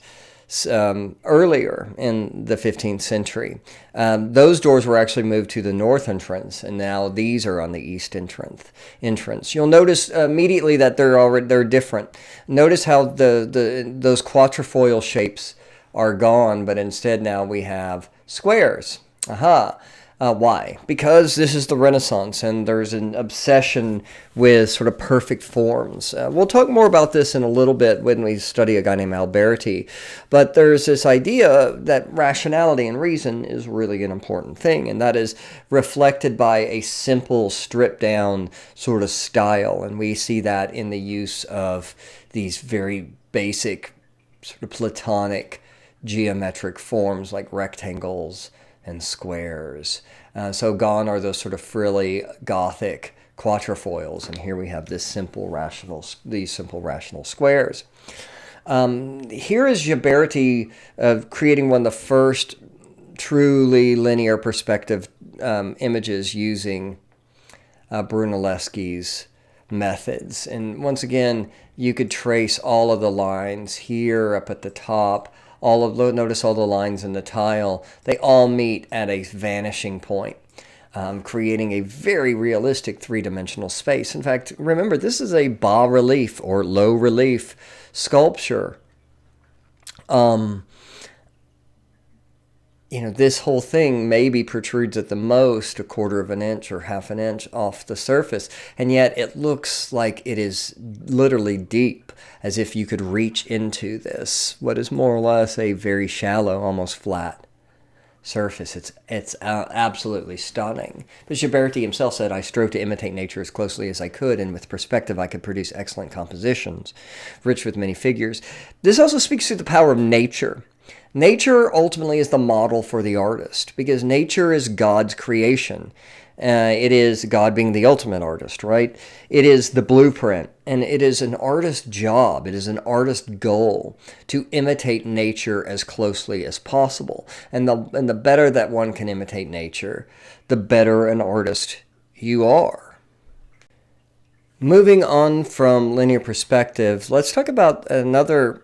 earlier in the 15th century. Those doors were actually moved to the north entrance, and now these are on the east entrance. You'll notice immediately that they're different. Notice how those quatrefoil shapes are gone, but instead now we have squares. Aha! Why? Because this is the Renaissance, and there's an obsession with sort of perfect forms. We'll talk more about this in a little bit when we study a guy named Alberti, but there's this idea that rationality and reason is really an important thing, and that is reflected by a simple, stripped-down sort of style, and we see that in the use of these very basic sort of Platonic geometric forms like rectangles and squares. So gone are those sort of frilly Gothic quatrefoils, and here we have these simple rational squares. Here is Ghiberti creating one of the first truly linear perspective images using Brunelleschi's methods. And once again, you could trace all of the lines here up at the top. Notice all the lines in the tile. They all meet at a vanishing point, creating a very realistic three-dimensional space. In fact, remember, this is a bas-relief or low-relief sculpture. This whole thing maybe protrudes at the most a quarter of an inch or half an inch off the surface, and yet it looks like it is literally deep, as if you could reach into this, what is more or less a very shallow, almost flat surface. It's absolutely stunning. But Ghiberti himself said, "I strove to imitate nature as closely as I could, and with perspective I could produce excellent compositions, rich with many figures." This also speaks to the power of nature. Nature ultimately is the model for the artist, because nature is God's creation. It is God being the ultimate artist, right? It is the blueprint, and it is an artist's job, it is an artist's goal to imitate nature as closely as possible. And the better that one can imitate nature, the better an artist you are. Moving on from linear perspective, let's talk about another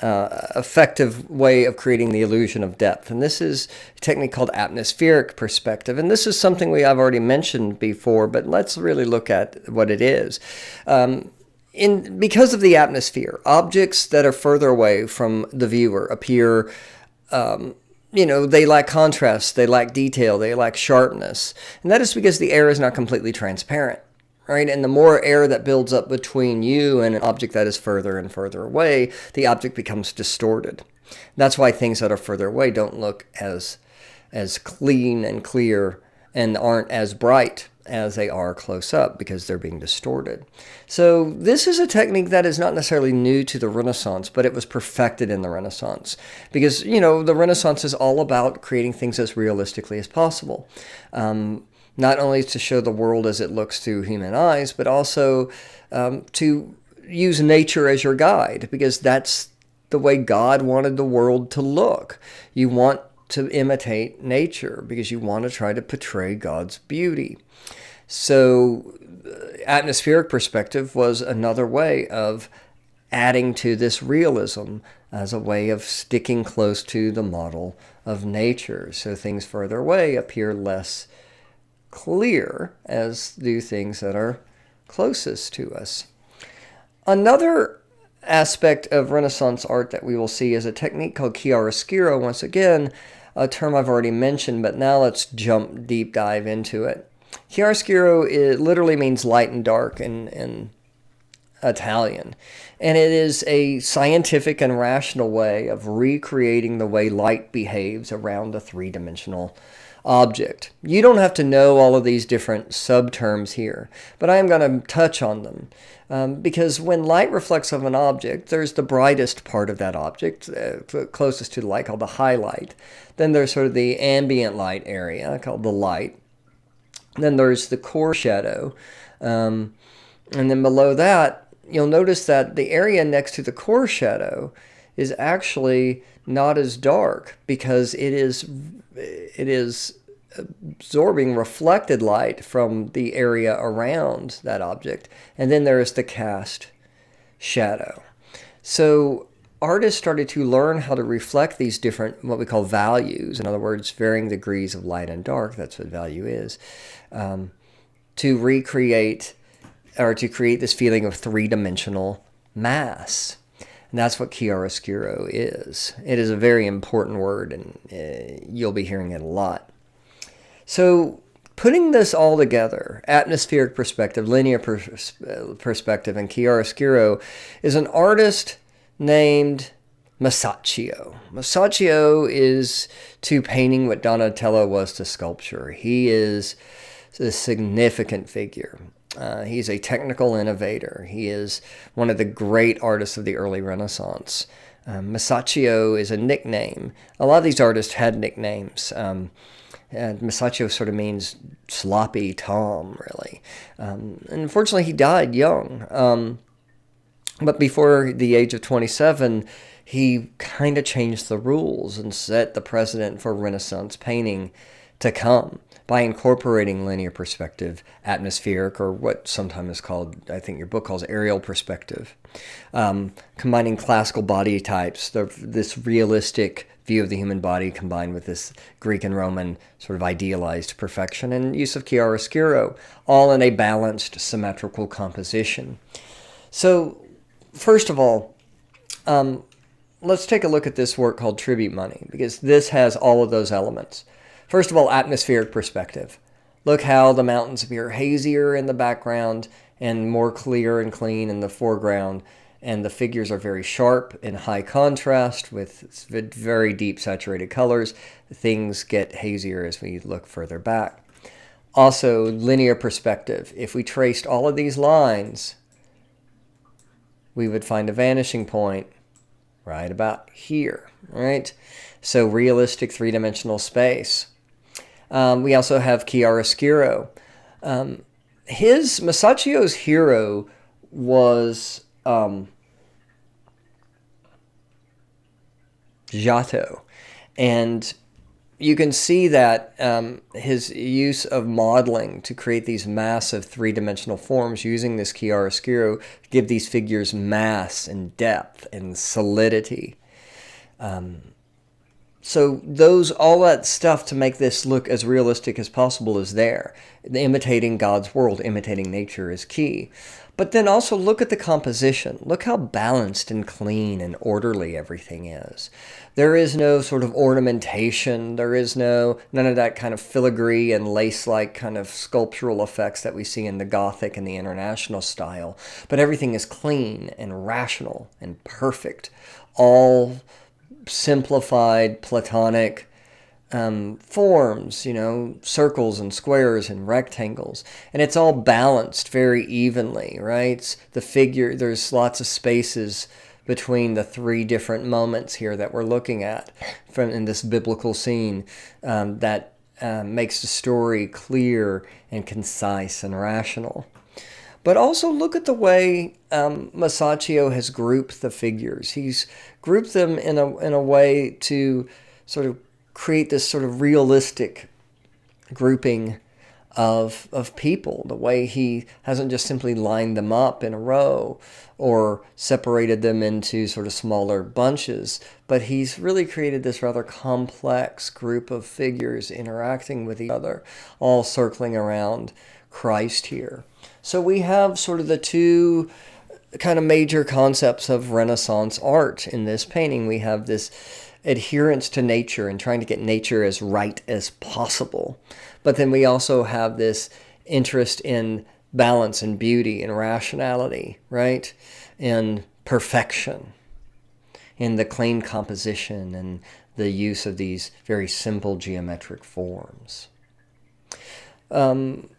effective way of creating the illusion of depth. And this is a technique called atmospheric perspective. And this is something I've already mentioned before, but let's really look at what it is. Because of the atmosphere, objects that are further away from the viewer appear, they lack contrast, they lack detail, they lack sharpness. And that is because the air is not completely transparent. Right? And the more air that builds up between you and an object that is further and further away, the object becomes distorted. That's why things that are further away don't look as clean and clear and aren't as bright as they are close up, because they're being distorted. So this is a technique that is not necessarily new to the Renaissance, but it was perfected in the Renaissance, because, the Renaissance is all about creating things as realistically as possible. Not only to show the world as it looks through human eyes, but also to use nature as your guide, because that's the way God wanted the world to look. You want to imitate nature because you want to try to portray God's beauty. So atmospheric perspective was another way of adding to this realism as a way of sticking close to the model of nature. So things further away appear less clear, as do things that are closest to us. Another aspect of Renaissance art that we will see is a technique called chiaroscuro. Once again, a term I've already mentioned, but now let's deep dive into it. Chiaroscuro literally means light and dark in Italian, and it is a scientific and rational way of recreating the way light behaves around a three-dimensional object. You don't have to know all of these different subterms here, but I am going to touch on them because when light reflects off an object, there's the brightest part of that object, closest to the light, called the highlight. Then there's sort of the ambient light area, called the light. Then there's the core shadow. And then below that, you'll notice that the area next to the core shadow is actually not as dark, because it is absorbing reflected light from the area around that object. And then there is the cast shadow. So artists started to learn how to reflect these different, what we call values, in other words, varying degrees of light and dark, that's what value is, to recreate or to create this feeling of three-dimensional mass. And that's what chiaroscuro is. It is a very important word, and you'll be hearing it a lot. So putting this all together, atmospheric perspective, linear perspective, and chiaroscuro, is an artist named Masaccio. Masaccio is to painting what Donatello was to sculpture. He is a significant figure. He's a technical innovator. He is one of the great artists of the early Renaissance. Masaccio is a nickname. A lot of these artists had nicknames. And Masaccio sort of means sloppy Tom, really. And unfortunately, he died young. But before the age of 27, he kind of changed the rules and set the precedent for Renaissance painting to come by incorporating linear perspective, atmospheric, or what sometimes is called, I think your book calls aerial perspective, combining classical body types, this realistic view of the human body combined with this Greek and Roman sort of idealized perfection, and use of chiaroscuro, all in a balanced, symmetrical composition. So, first of all, let's take a look at this work called Tribute Money, because this has all of those elements. First of all, atmospheric perspective. Look how the mountains appear hazier in the background and more clear and clean in the foreground, and the figures are very sharp in high contrast with very deep saturated colors. Things get hazier as we look further back. Also, linear perspective. If we traced all of these lines, we would find a vanishing point right about here, right? So realistic three-dimensional space. We also have chiaroscuro. Masaccio's hero was Giotto, and you can see that his use of modeling to create these massive three-dimensional forms using this chiaroscuro give these figures mass and depth and solidity. So all that stuff to make this look as realistic as possible is there. Imitating God's world, imitating nature is key. But then also look at the composition. Look how balanced and clean and orderly everything is. There is no sort of ornamentation. There is none of that kind of filigree and lace-like kind of sculptural effects that we see in the Gothic and the International style. But everything is clean and rational and perfect. All simplified Platonic forms, circles and squares and rectangles. And it's all balanced very evenly, right? The figure, there's lots of spaces between the three different moments here that we're looking at in this biblical scene that makes the story clear and concise and rational. But also look at the way Masaccio has grouped the figures. He's grouped them in a way to sort of create this sort of realistic grouping of people. The way he hasn't just simply lined them up in a row or separated them into sort of smaller bunches, but he's really created this rather complex group of figures interacting with each other, all circling around Christ here. So we have sort of the two kind of major concepts of Renaissance art in this painting. We have this adherence to nature and trying to get nature as right as possible. But then we also have this interest in balance and beauty and rationality, right? In perfection, in the clean composition and the use of these very simple geometric forms.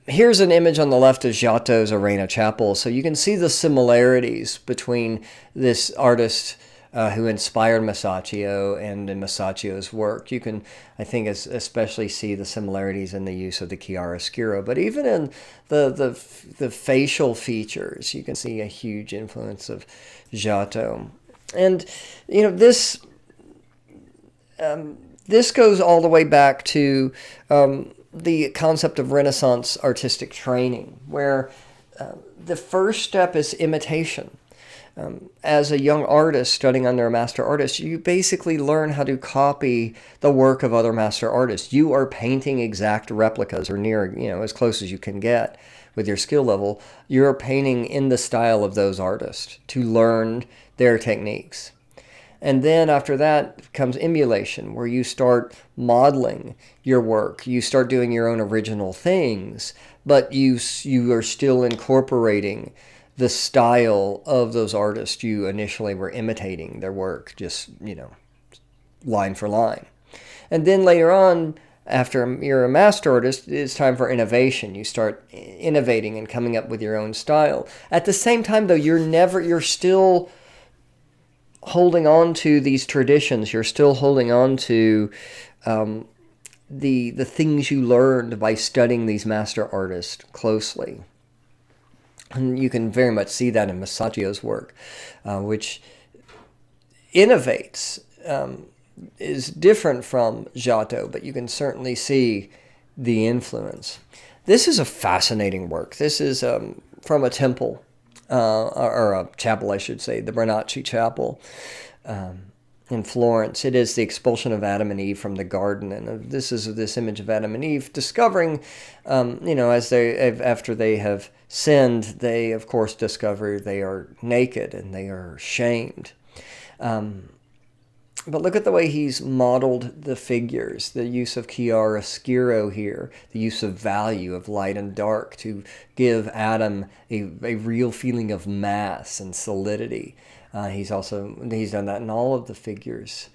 Here's an image on the left of Giotto's Arena Chapel. So you can see the similarities between this artist who inspired Masaccio and in Masaccio's work. You can, I think, especially see the similarities in the use of the chiaroscuro. But even in the facial features, you can see a huge influence of Giotto. And, this goes all the way back to the concept of Renaissance artistic training, where the first step is imitation. As a young artist studying under a master artist, you basically learn how to copy the work of other master artists. You are painting exact replicas or near, as close as you can get with your skill level. You're painting in the style of those artists to learn their techniques. And then after that comes emulation, where you start modeling your work. You start doing your own original things, but you are still incorporating the style of those artists you initially were imitating their work, just, line for line. And then later on, after you're a master artist, it's time for innovation. You start innovating and coming up with your own style. At the same time, though, you're still holding on to these traditions. You're still holding on to the things you learned by studying these master artists closely. And you can very much see that in Masaccio's work, which innovates, is different from Giotto, but you can certainly see the influence. This is a fascinating work. This is from a temple, or a chapel, I should say, the Brunelleschi chapel in Florence. It is the expulsion of Adam and Eve from the garden, and this is this image of Adam and Eve discovering, after they have sinned, they of course discover they are naked and they are shamed. But look at the way he's modeled the figures, the use of chiaroscuro here, the use of value, of light and dark, to give Adam a real feeling of mass and solidity. He's done that in all of the figures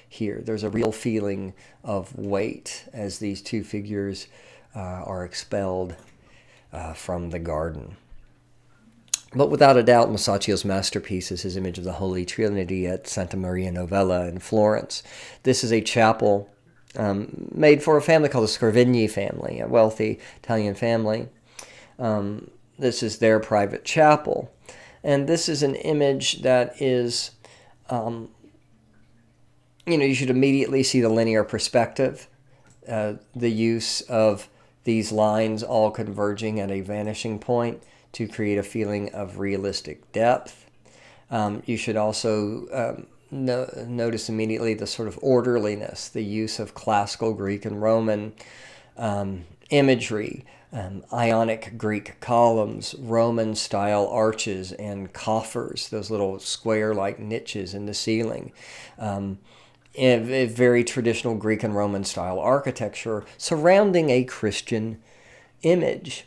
here. There's a real feeling of weight as these two figures are expelled from the garden. But without a doubt, Masaccio's masterpiece is his image of the Holy Trinity at Santa Maria Novella in Florence. This is a chapel made for a family called the Scrovegni family, a wealthy Italian family. This is their private chapel. And this is an image that is, you should immediately see the linear perspective, the use of these lines all converging at a vanishing point to create a feeling of realistic depth. You should also notice immediately the sort of orderliness, the use of classical Greek and Roman imagery, Ionic Greek columns, Roman-style arches and coffers, those little square-like niches in the ceiling. A very traditional Greek and Roman-style architecture surrounding a Christian image.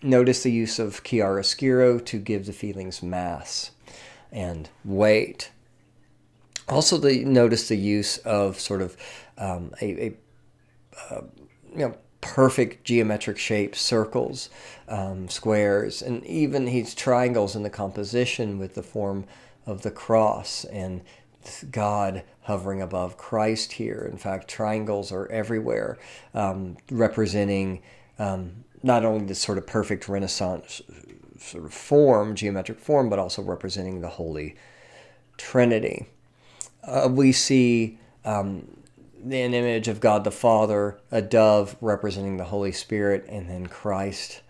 Notice the use of chiaroscuro to give the feelings mass and weight. Also, notice the use of sort of perfect geometric shapes, circles, squares, and even he's triangles in the composition with the form of the cross and God hovering above Christ here. In fact, triangles are everywhere, representing not only this sort of perfect Renaissance sort of form, geometric form, but also representing the Holy Trinity. We see an image of God the Father, a dove representing the Holy Spirit, and then Christ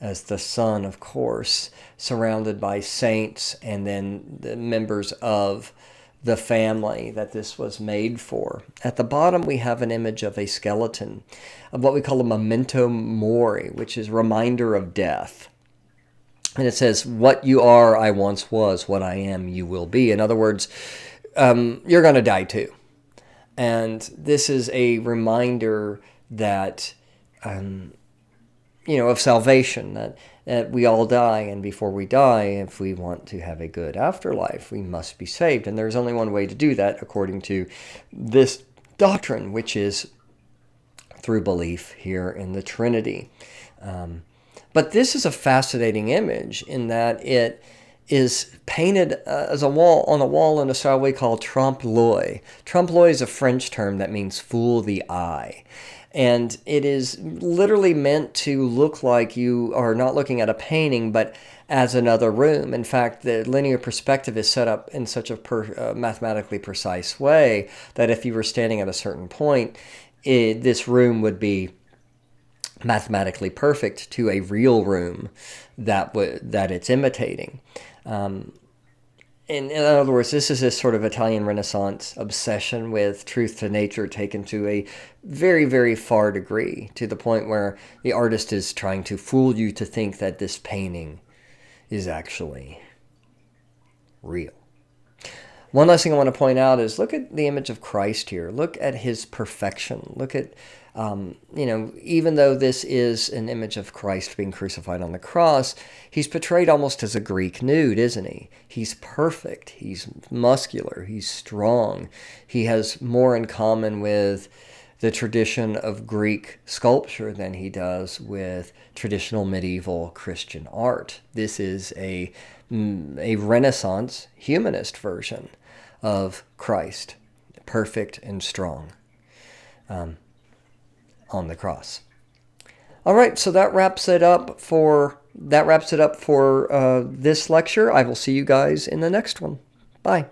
as the Son, of course, surrounded by saints and then the members of the family that this was made for. At the bottom, we have an image of a skeleton, of what we call a Memento Mori, which is a reminder of death. And it says, what you are, I once was. What I am, you will be. In other words, you're going to die too. And this is a reminder that, of salvation, that we all die, and before we die, if we want to have a good afterlife, we must be saved. And there's only one way to do that, according to this doctrine, which is through belief here in the Trinity. But this is a fascinating image in that it is painted as on a wall in a style we call Trompe-l'oeil. Trompe-l'oeil is a French term that means fool the eye. And it is literally meant to look like you are not looking at a painting, but as another room. In fact, the linear perspective is set up in such a mathematically precise way that if you were standing at a certain point, this room would be mathematically perfect to a real room that it's imitating. In other words, this is this sort of Italian Renaissance obsession with truth to nature taken to a very, very far degree, to the point where the artist is trying to fool you to think that this painting is actually real. One last thing I want to point out is look at the image of Christ here. Look at his perfection. Look at, even though this is an image of Christ being crucified on the cross, he's portrayed almost as a Greek nude, isn't he? He's perfect. He's muscular. He's strong. He has more in common with the tradition of Greek sculpture than he does with traditional medieval Christian art. This is a Renaissance humanist version of Christ, perfect and strong on the cross. All right, so that wraps it up for this lecture. I will see you guys in the next one. Bye.